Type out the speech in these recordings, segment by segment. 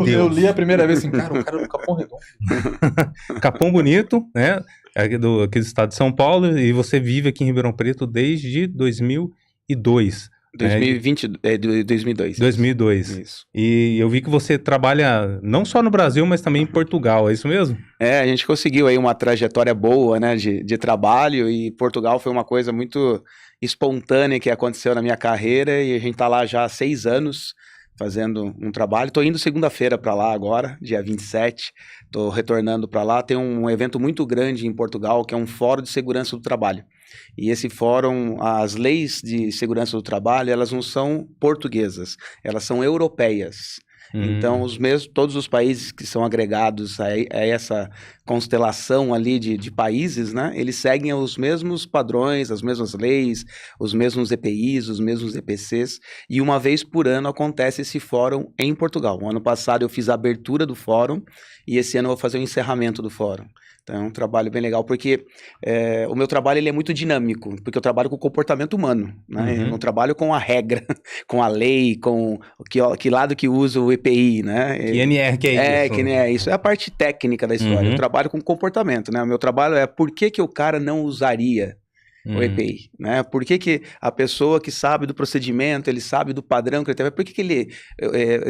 Eu Deus. li a primeira vez assim, cara, o cara é do Capão Redondo. Capão Bonito, né? Aqui do estado de São Paulo, e você vive aqui em Ribeirão Preto desde 2002, né? 2020, 2002. 2002. Isso. E eu vi que você trabalha não só no Brasil, mas também em Portugal, é isso mesmo? A gente conseguiu aí uma trajetória boa, né, de trabalho, e Portugal foi uma coisa muito espontânea que aconteceu na minha carreira, e a gente tá lá já há 6 anos fazendo um trabalho. Tô indo segunda-feira para lá agora, dia 27, tô retornando para lá. Tem um evento muito grande em Portugal, que é um Fórum de Segurança do Trabalho. E esse fórum, as leis de segurança do trabalho, elas não são portuguesas, elas são europeias. Então, todos os países que são agregados a essa constelação ali de países, né, eles seguem os mesmos padrões, as mesmas leis, os mesmos EPIs, os mesmos EPCs, e uma vez por ano acontece esse fórum em Portugal. O ano passado eu fiz a abertura do fórum, e esse ano eu vou fazer o encerramento do fórum. Então é um trabalho bem legal, porque o meu trabalho ele é muito dinâmico, porque eu trabalho com o comportamento humano, né? Eu não trabalho com a regra, com a lei, com que lado que usa o EPI, né? Que NR que é isso? Que nem é isso. É a parte técnica da história. Eu trabalho com comportamento, né? O meu trabalho é por que o cara não usaria o EPI, né? Por que a pessoa que sabe do procedimento, ele sabe do padrão que ele tem, por que ele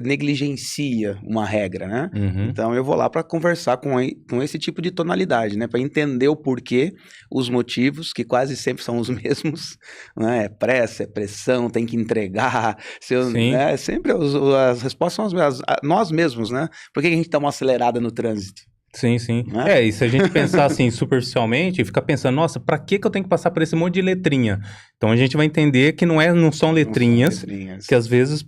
negligencia uma regra, né? Então eu vou lá para conversar com esse tipo de tonalidade, né? Para entender o porquê, os motivos, que quase sempre são os mesmos, né? É pressa, é pressão, tem que entregar, né? Sempre as respostas são as mesmas, nós mesmos, né? Por que a gente dá uma acelerada no trânsito? Sim, sim. E se a gente pensar assim superficialmente, fica pensando, nossa, pra que eu tenho que passar por esse monte de letrinha? Então a gente vai entender que não são letrinhas, que às vezes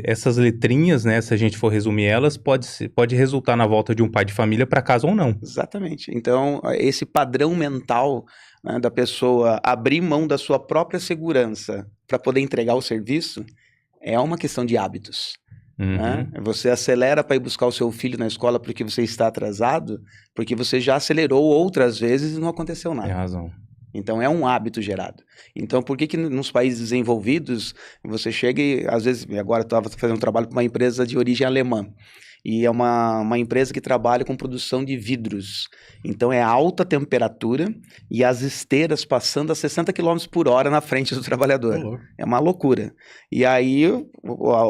essas letrinhas, né, se a gente for resumir elas, pode resultar na volta de um pai de família para casa ou não. Exatamente. Então, esse padrão mental, né, da pessoa abrir mão da sua própria segurança para poder entregar o serviço, é uma questão de hábitos. Né? Você acelera para ir buscar o seu filho na escola porque você está atrasado, porque você já acelerou outras vezes e não aconteceu nada. Tem razão. Então é um hábito gerado. Então por que nos países desenvolvidos você chega e às vezes, agora eu estava fazendo um trabalho com uma empresa de origem alemã, e é uma empresa que trabalha com produção de vidros. Então é alta temperatura e as esteiras passando a 60 km por hora na frente do trabalhador. É uma loucura. E aí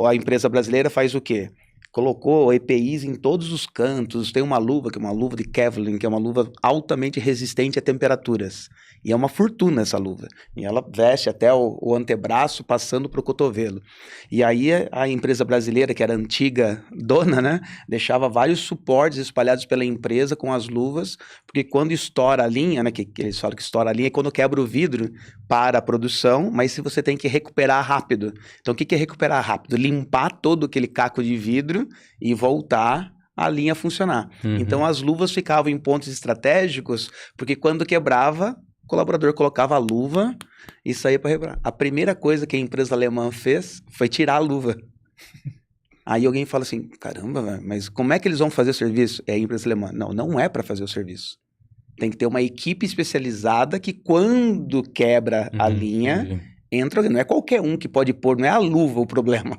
a empresa brasileira faz o quê? Colocou EPIs em todos os cantos, tem uma luva, que é uma luva de Kevlar, que é uma luva altamente resistente a temperaturas. E é uma fortuna essa luva. E ela veste até o antebraço, passando para o cotovelo. E aí a empresa brasileira, que era a antiga dona, né, deixava vários suportes espalhados pela empresa com as luvas, porque quando estoura a linha, né, que eles falam que estoura a linha, é quando quebra o vidro para a produção, mas se você tem que recuperar rápido. Então o que é recuperar rápido? Limpar todo aquele caco de vidro e voltar a linha funcionar. Então as luvas ficavam em pontos estratégicos, porque quando quebrava, o colaborador colocava a luva e saía para reparar. A primeira coisa que a empresa alemã fez foi tirar a luva. Aí alguém fala assim, caramba, mas como é que eles vão fazer o serviço? É a empresa alemã. Não é para fazer o serviço. Tem que ter uma equipe especializada que quando quebra a linha, entra, não é qualquer um que pode pôr, não é a luva o problema.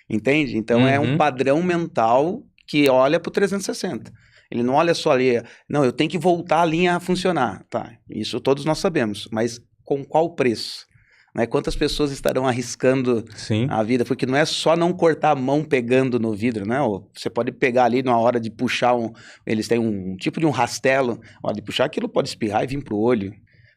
Entende? Então é um padrão mental que olha para o 360. Ele não olha só ali, não, eu tenho que voltar a linha a funcionar. Tá, isso todos nós sabemos, mas com qual preço? Né? Quantas pessoas estarão arriscando a vida? Porque não é só não cortar a mão pegando no vidro, né? Você pode pegar ali na hora de puxar, eles têm um tipo de um rastelo, na hora de puxar aquilo pode espirrar e vir para o olho.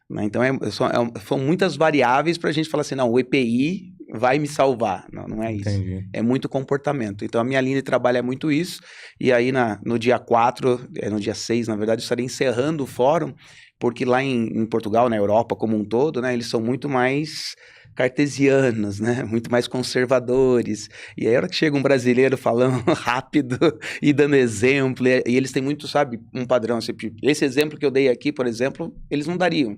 Né? Então são muitas variáveis para a gente falar assim, não, o EPI vai me salvar. Não é isso. Entendi. É muito comportamento. Então a minha linha de trabalho é muito isso. E aí no dia 4, no dia 6, na verdade, eu estarei encerrando o fórum, porque lá em Portugal, na Europa como um todo, né, eles são muito mais cartesianos, né, muito mais conservadores. E aí a hora que chega um brasileiro falando rápido e dando exemplo, e eles têm muito, sabe, um padrão. Esse exemplo que eu dei aqui, por exemplo, eles não dariam.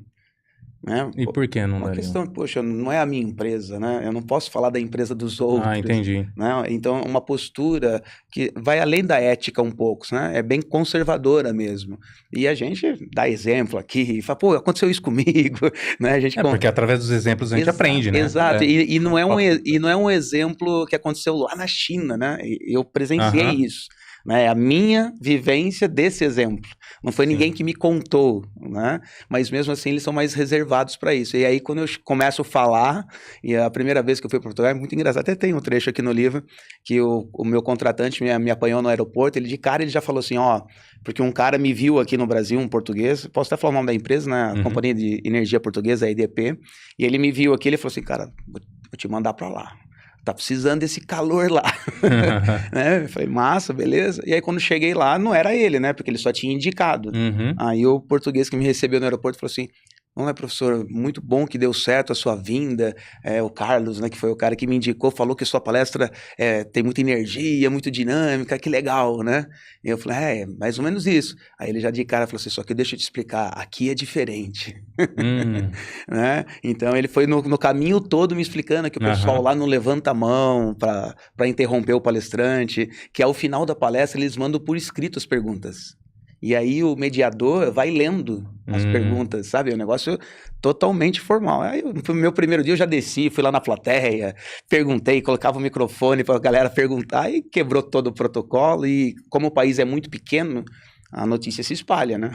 Né? E por que não Uma daria? questão, poxa, não é a minha empresa, né? Eu não posso falar da empresa dos outros. Ah, entendi. Né? Então, uma postura que vai além da ética um pouco, né? É bem conservadora mesmo. E a gente dá exemplo aqui, fala, pô, aconteceu isso comigo, né? A gente Porque através dos exemplos a gente aprende, né? Exato, e não é um exemplo que aconteceu lá na China, né? Eu presenciei isso. Né, a minha vivência desse exemplo. Não foi ninguém que me contou, né? Mas mesmo assim eles são mais reservados para isso. E aí quando eu começo a falar, e a primeira vez que eu fui para Portugal, é muito engraçado, até tem um trecho aqui no livro, que o meu contratante me apanhou no aeroporto, ele de cara ele já falou assim, ó, porque um cara me viu aqui no Brasil, um português, posso até falar o nome da empresa, né? A Companhia de Energia Portuguesa, a EDP, e ele me viu aqui, ele falou assim, cara, vou te mandar para lá. Tá precisando desse calor lá. Né? Eu falei, massa, beleza. E aí, quando cheguei lá, não era ele, né? Porque ele só tinha indicado. Aí, o português que me recebeu no aeroporto falou assim, não é, professor, muito bom que deu certo a sua vinda. O Carlos, né, que foi o cara que me indicou, falou que sua palestra tem muita energia, muito dinâmica, que legal, né? E eu falei, é mais ou menos isso. Aí ele já de cara falou assim, só que deixa eu te explicar, aqui é diferente. Né? Então ele foi no caminho todo me explicando que o pessoal lá não levanta a mão para interromper o palestrante, que ao final da palestra eles mandam por escrito as perguntas. E aí o mediador vai lendo as perguntas, sabe? É um negócio totalmente formal. Aí no meu primeiro dia eu já desci, fui lá na plateia, perguntei, colocava o microfone para a galera perguntar e quebrou todo o protocolo. E como o país é muito pequeno, a notícia se espalha, né?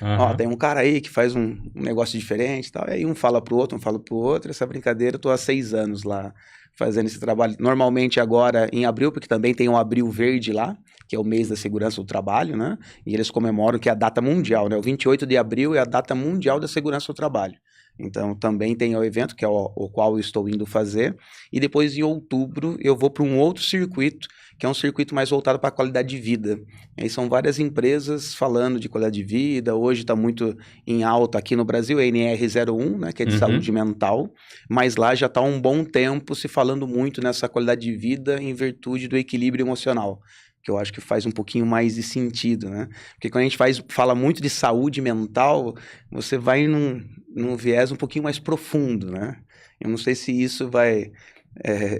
Ó, tem um cara aí que faz um negócio diferente e tal. Aí um fala pro outro, Essa brincadeira, eu tô há 6 anos lá fazendo esse trabalho. Normalmente agora em abril, porque também tem um Abril Verde lá, que é o mês da segurança do trabalho, né? E eles comemoram que é a data mundial, né? O 28 de abril é a data mundial da segurança do trabalho. Então, também tem o evento, que é o qual eu estou indo fazer. E depois, em outubro, eu vou para um outro circuito, que é um circuito mais voltado para a qualidade de vida. E aí são várias empresas falando de qualidade de vida. Hoje está muito em alta aqui no Brasil, a NR01, né, que é de saúde mental. Mas lá já está há um bom tempo se falando muito nessa qualidade de vida em virtude do equilíbrio emocional, que eu acho que faz um pouquinho mais de sentido, né? Porque quando a gente fala muito de saúde mental, você vai num viés um pouquinho mais profundo, né? Eu não sei se isso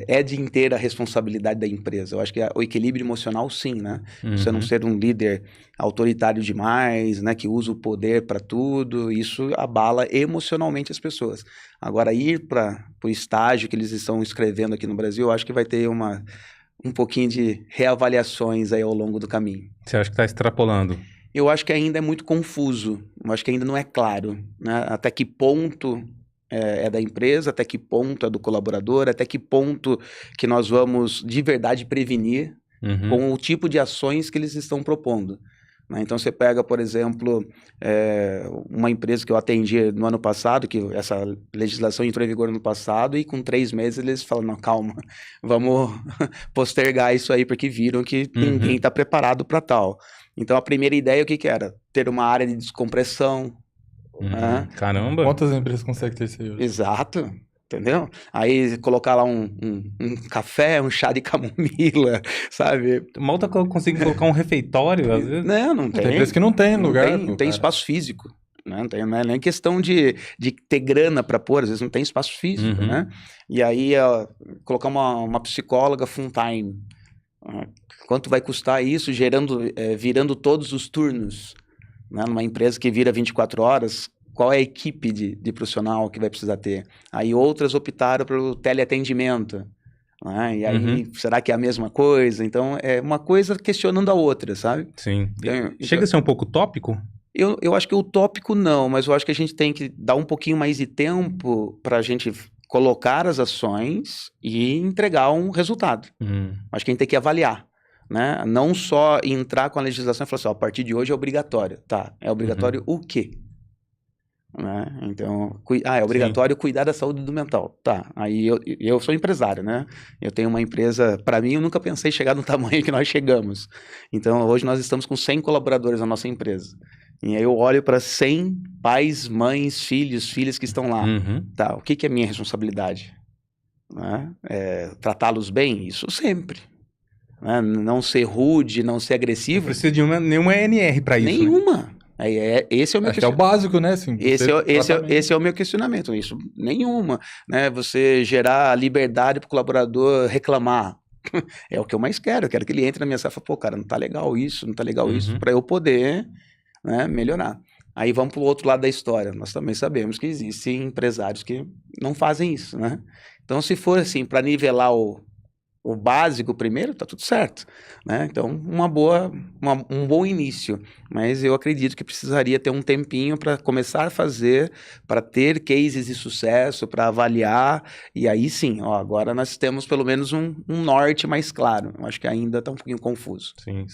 é de inteira responsabilidade da empresa. Eu acho que o equilíbrio emocional, sim, né? Você não ser um líder autoritário demais, né? Que usa o poder para tudo, isso abala emocionalmente as pessoas. Agora, ir para o estágio que eles estão escrevendo aqui no Brasil, eu acho que vai ter um pouquinho de reavaliações aí ao longo do caminho. Você acha que está extrapolando? Eu acho que ainda é muito confuso, eu acho que ainda não é claro, né? Até que ponto é da empresa, até que ponto é do colaborador, até que ponto que nós vamos de verdade prevenir com o tipo de ações que eles estão propondo. Né? Então você pega, por exemplo, uma empresa que eu atendi no ano passado, que essa legislação entrou em vigor no ano passado, e com 3 meses eles falam, não, calma, vamos postergar isso aí, porque viram que ninguém está preparado para tal. Então a primeira ideia, o que era? Ter uma área de descompressão. Né? Caramba! Quantas empresas conseguem ter isso aí? Exato. Entendeu? Aí colocar lá um café, um chá de camomila, sabe? Mal tá conseguindo colocar um refeitório, às vezes. Não tem. Tem empresa que não tem lugar. Não tem espaço físico. Né? Não é nem questão de ter grana para pôr, às vezes não tem espaço físico, né? E aí, colocar uma psicóloga full time. Quanto vai custar isso virando todos os turnos? Né? Numa empresa que vira 24 horas, qual é a equipe de profissional que vai precisar ter? Aí outras optaram pelo teleatendimento. Né? E aí, será que é a mesma coisa? Então, é uma coisa questionando a outra, sabe? Sim. Chega a ser um pouco utópico? Eu acho que utópico não, mas eu acho que a gente tem que dar um pouquinho mais de tempo para a gente colocar as ações e entregar um resultado. Acho que a gente tem que avaliar. Né? Não só entrar com a legislação e falar assim, a partir de hoje é obrigatório. Tá, é obrigatório o quê? Né? Então, é obrigatório cuidar da saúde do mental. Tá, aí eu sou empresário, né? Eu tenho uma empresa, para mim, eu nunca pensei em chegar no tamanho que nós chegamos. Então, hoje nós estamos com 100 colaboradores na nossa empresa. E aí eu olho para 100 pais, mães, filhas que estão lá. Tá, o que é minha responsabilidade? Né? Tratá-los bem? Isso sempre. Né? Não ser rude, não ser agressivo. Não precisa de nenhuma NR para isso. Nenhuma. Né? Esse é o meu Acho que é o básico, né? Assim, esse é o meu questionamento. Isso, nenhuma. Né? Você gerar liberdade para o colaborador reclamar. É o que eu mais quero. Eu quero que ele entre na minha sala e fale, pô, cara, não tá legal isso, para eu poder, né, melhorar. Aí vamos para o outro lado da história. Nós também sabemos que existem empresários que não fazem isso, né? Então, se for assim, para nivelar o básico primeiro, tá tudo certo, né? Então, um bom início. Mas eu acredito que precisaria ter um tempinho para começar a fazer, para ter cases de sucesso, para avaliar, e aí sim, ó, agora nós temos pelo menos um norte mais claro. Eu acho que ainda está um pouquinho confuso. Sim.